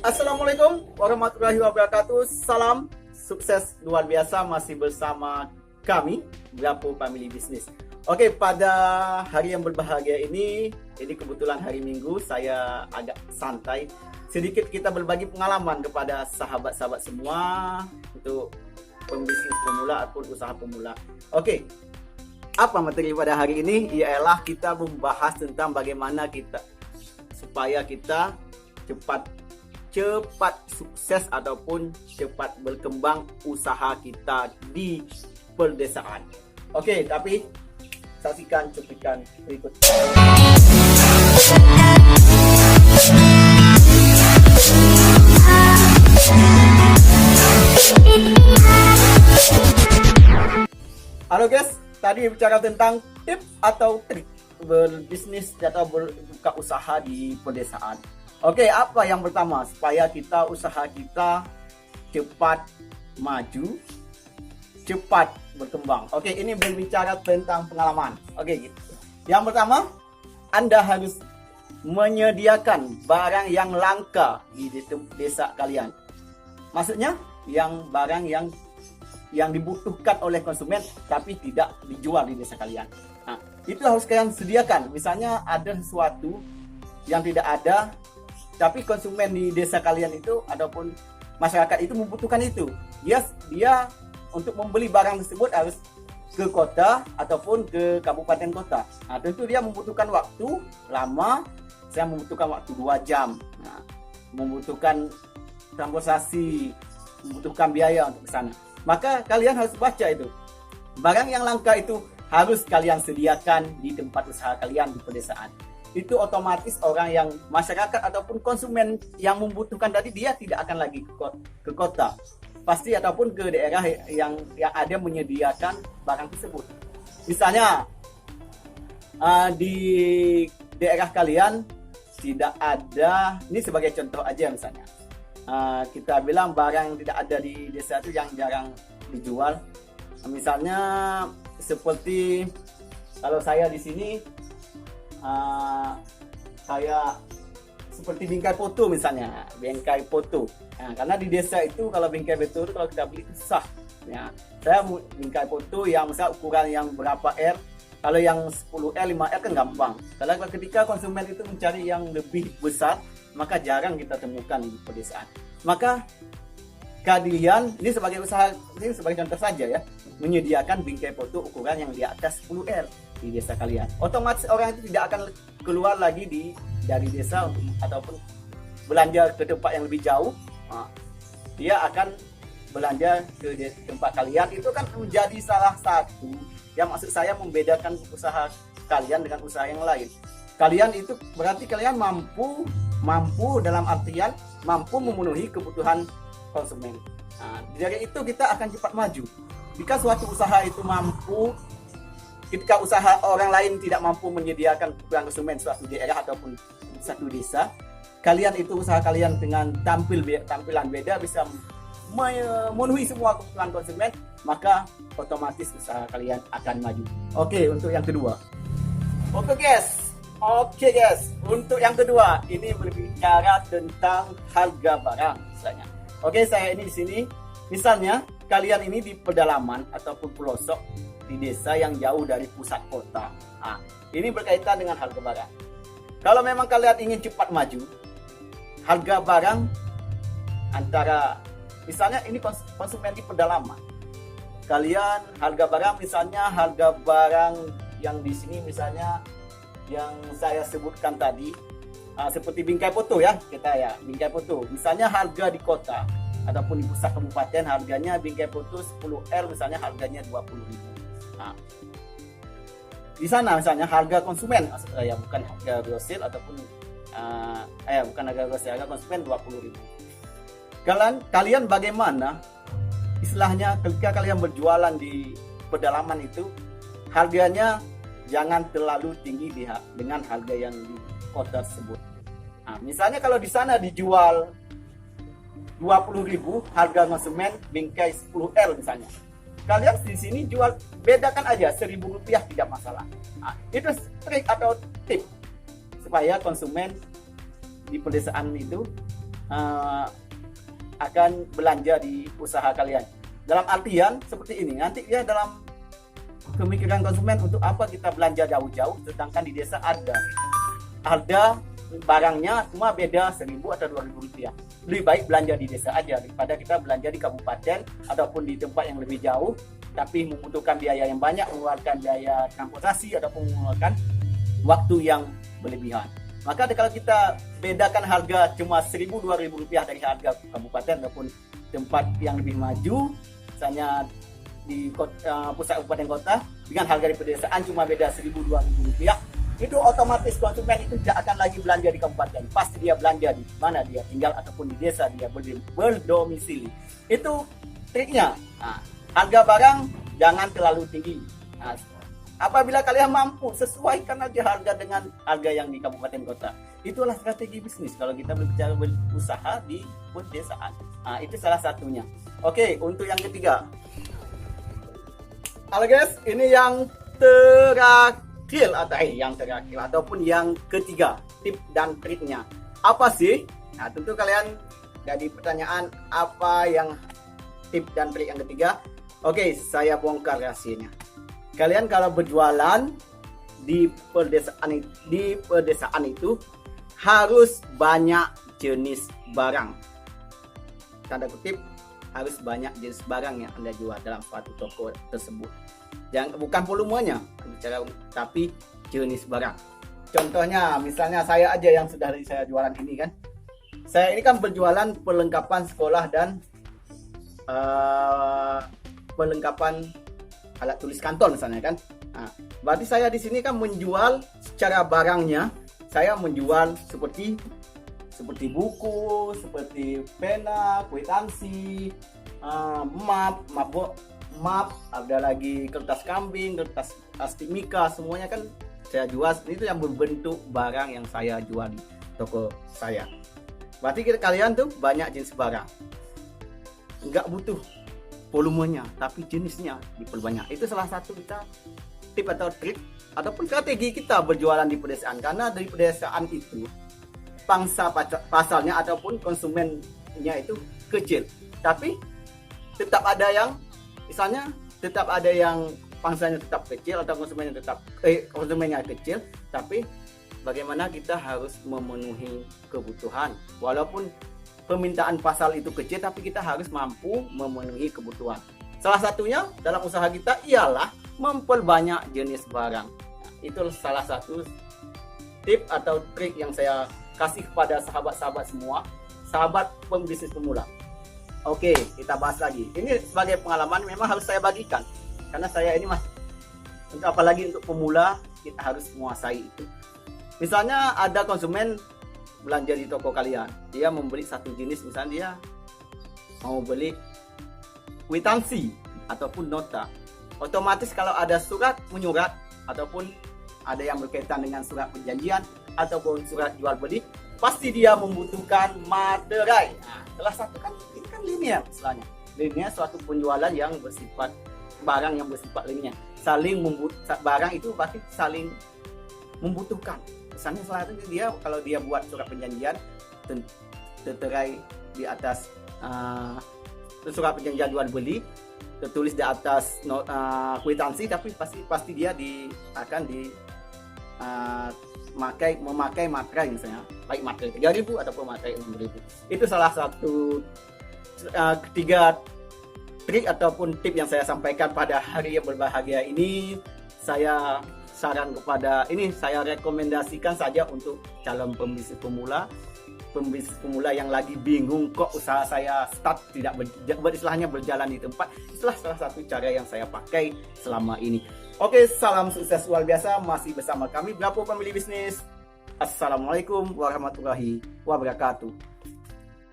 Assalamualaikum warahmatullahi wabarakatuh. Salam sukses luar biasa, masih bersama kami Brapo Family Business. Oke, pada hari yang berbahagia ini kebetulan hari Minggu, saya agak santai. Sedikit kita berbagi pengalaman kepada sahabat-sahabat semua untuk pembisnis pemula ataupun usaha pemula. Oke, apa materi pada hari ini? Ialah kita membahas tentang bagaimana supaya kita cepat sukses ataupun cepat berkembang usaha kita di perdesaan. Oke, tapi saksikan cuplikan berikut. Halo guys, tadi bicara tentang tips atau trik berbisnis atau berbuka usaha di pedesaan. Oke, apa yang pertama supaya usaha kita cepat maju, cepat berkembang. Oke, ini berbicara tentang pengalaman. Oke, yang pertama, Anda harus menyediakan barang yang langka di desa kalian. Maksudnya, barang yang dibutuhkan oleh konsumen tapi tidak dijual di desa kalian. Nah, itu harus kalian sediakan. Misalnya ada sesuatu yang tidak ada, tapi konsumen di desa kalian itu ataupun masyarakat itu membutuhkan itu. Dia untuk membeli barang tersebut harus ke kota ataupun ke kabupaten kota. Nah, tentu dia membutuhkan waktu lama. Saya membutuhkan waktu 2 jam. Nah, membutuhkan transportasi, membutuhkan biaya untuk ke sana. Maka kalian harus baca itu. Barang yang langka itu harus kalian sediakan di tempat usaha kalian di pedesaan. Itu otomatis orang yang masyarakat ataupun konsumen yang membutuhkan tadi, dia tidak akan lagi ke kota pasti ataupun ke daerah yang ada menyediakan barang tersebut. Misalnya di daerah kalian tidak ada, ini sebagai contoh aja misalnya, kita bilang barang yang tidak ada di desa itu yang jarang dijual. Misalnya seperti kalau saya di sini, saya seperti bingkai foto misalnya, bingkai foto. Nah, karena di desa itu kalau bingkai foto itu kalau kita beli itu susah. Ya, saya bingkai foto yang misal ukuran yang berapa R, kalau yang 10R, 5R kan gampang. Kalau ketika konsumen itu mencari yang lebih besar, maka jarang kita temukan di pedesaan. Maka kalian, ini sebagai usaha, ini sebagai contoh saja ya, menyediakan bingkai foto ukuran yang di atas 10R di desa kalian. Otomatis orang itu tidak akan keluar lagi dari desa ataupun belanja ke tempat yang lebih jauh. Nah, dia akan belanja ke tempat kalian. Itu kan menjadi salah satu yang maksud saya membedakan usaha kalian dengan usaha yang lain. Kalian itu berarti kalian mampu dalam artian mampu memenuhi kebutuhan konsumen. Nah, dari itu kita akan cepat maju. Jika suatu usaha itu mampu, ketika usaha orang lain tidak mampu menyediakan kebutuhan konsumen suatu daerah ataupun satu desa, kalian itu usaha kalian dengan tampilan beda bisa memenuhi semua kebutuhan konsumen, maka otomatis usaha kalian akan maju. Oke, untuk yang kedua. Oke guys, untuk yang kedua ini berbicara tentang harga barang misalnya. Oke, saya ini di sini. Misalnya kalian ini di pedalaman ataupun pelosok di desa yang jauh dari pusat kota. Nah, ini berkaitan dengan harga barang. Kalau memang kalian ingin cepat maju, harga barang antara misalnya ini konsumen di pedalaman. Kalian harga barang misalnya harga barang yang di sini misalnya yang saya sebutkan tadi, seperti bingkai foto ya, bingkai foto. Misalnya harga di kota ataupun di pusat kabupaten harganya bingkai foto 10R misalnya harganya 20.000. Nah, di sana misalnya harga konsumen ya, bukan harga grosir ataupun bukan harga grosir, harga konsumen 20.000. Kalian bagaimana istilahnya ketika kalian berjualan di pedalaman itu, harganya jangan terlalu tinggi dengan harga yang di kota tersebut. Nah, misalnya kalau di sana dijual 20.000 harga konsumen bingkai 10R misalnya, kalian di sini jual bedakan aja Rp1.000 tidak masalah. Nah, itu trik atau tip supaya konsumen di pedesaan itu akan belanja di usaha kalian. Dalam artian seperti ini, nanti ya dalam pemikiran konsumen, untuk apa kita belanja jauh-jauh sedangkan di desa ada barangnya cuma beda 1.000 atau 2.000 rupiah. Lebih baik belanja di desa aja daripada kita belanja di kabupaten ataupun di tempat yang lebih jauh, tapi membutuhkan biaya yang banyak, mengeluarkan biaya transportasi ataupun mengeluarkan waktu yang berlebihan. Maka kalau kita bedakan harga cuma 1.000-2.000 rupiah dari harga kabupaten ataupun tempat yang lebih maju, misalnya di pusat kabupaten kota, dengan harga di pedesaan cuma beda 1.000-2.000 rupiah, itu otomatis konsumen itu tidak akan lagi belanja di kabupaten, pasti dia belanja di mana dia tinggal ataupun di desa dia berdomisili. Itu triknya. Harga barang jangan terlalu tinggi. Apabila kalian mampu, sesuaikan aja harga dengan harga yang di kabupaten kota. Itulah strategi bisnis kalau kita berbicara berusaha di pedesaan. Itu salah satunya. Oke, untuk yang ketiga. Halo guys, ini yang terakhir ataupun yang ketiga, tip dan triknya. Apa sih? Tentu kalian jadi pertanyaan, apa yang tip dan trik yang ketiga? Oke, saya bongkar rahasianya. Kalian kalau berjualan di pedesaan itu harus banyak jenis barang. Tanda kutip, harus banyak jenis barang yang Anda jual dalam suatu toko tersebut. Bukan volumenya, tapi jenis barang. Contohnya, misalnya saya aja yang sudah saya jualan ini kan. Saya ini kan berjualan perlengkapan sekolah dan perlengkapan alat tulis kantor misalnya kan. Berarti saya di sini kan menjual secara barangnya, saya menjual seperti buku, seperti pena, kwitansi, map, ada lagi kertas kambing, kertas plastik mika, semuanya kan saya jual. Itu yang berbentuk barang yang saya jual di toko saya. Berarti kalian tuh banyak jenis barang, nggak butuh volumenya, tapi jenisnya diperbanyak. Itu salah satu kita tip atau trik ataupun strategi kita berjualan di pedesaan. Karena dari pedesaan itu pangsa pasarnya ataupun konsumennya itu kecil, tapi tetap ada yang pangsanya tetap kecil atau konsumennya kecil, tapi bagaimana kita harus memenuhi kebutuhan walaupun permintaan pasar itu kecil, tapi kita harus mampu memenuhi kebutuhan. Salah satunya dalam usaha kita ialah memperbanyak jenis barang. Itu salah satu tip atau trik yang saya kasih kepada sahabat-sahabat semua, sahabat pembisnis pemula. Oke, kita bahas lagi. Ini sebagai pengalaman memang harus saya bagikan, karena saya ini apalagi untuk pemula kita harus menguasai itu. Misalnya ada konsumen belanja di toko kalian, dia membeli satu jenis, misalnya dia mau beli kwitansi ataupun nota. Otomatis kalau ada surat menyurat ataupun ada yang berkaitan dengan surat perjanjian ataupun surat jual beli, pasti dia membutuhkan materai. Salah satu kan ini kan linear istilahnya. Linear suatu penjualan yang bersifat barang yang bersifat linear. Barang itu pasti saling membutuhkan. Misalnya salah satu kalau dia buat surat perjanjian, terterai di atas surat perjanjian jual beli, tertulis di atas kwitansi, tapi pasti dia akan memakai materai misalnya, baik materai 3.000 ataupun materai 6.000. Itu salah satu ketiga trik ataupun tip yang saya sampaikan pada hari yang berbahagia ini. Saya rekomendasikan saja untuk calon pembisnis pemula yang lagi bingung, kok usaha saya tidak berjalan di tempat. Itulah salah satu cara yang saya pakai selama ini. Oke, salam sukses luar biasa. Masih bersama kami Bravo Family Business. Assalamualaikum warahmatullahi wabarakatuh.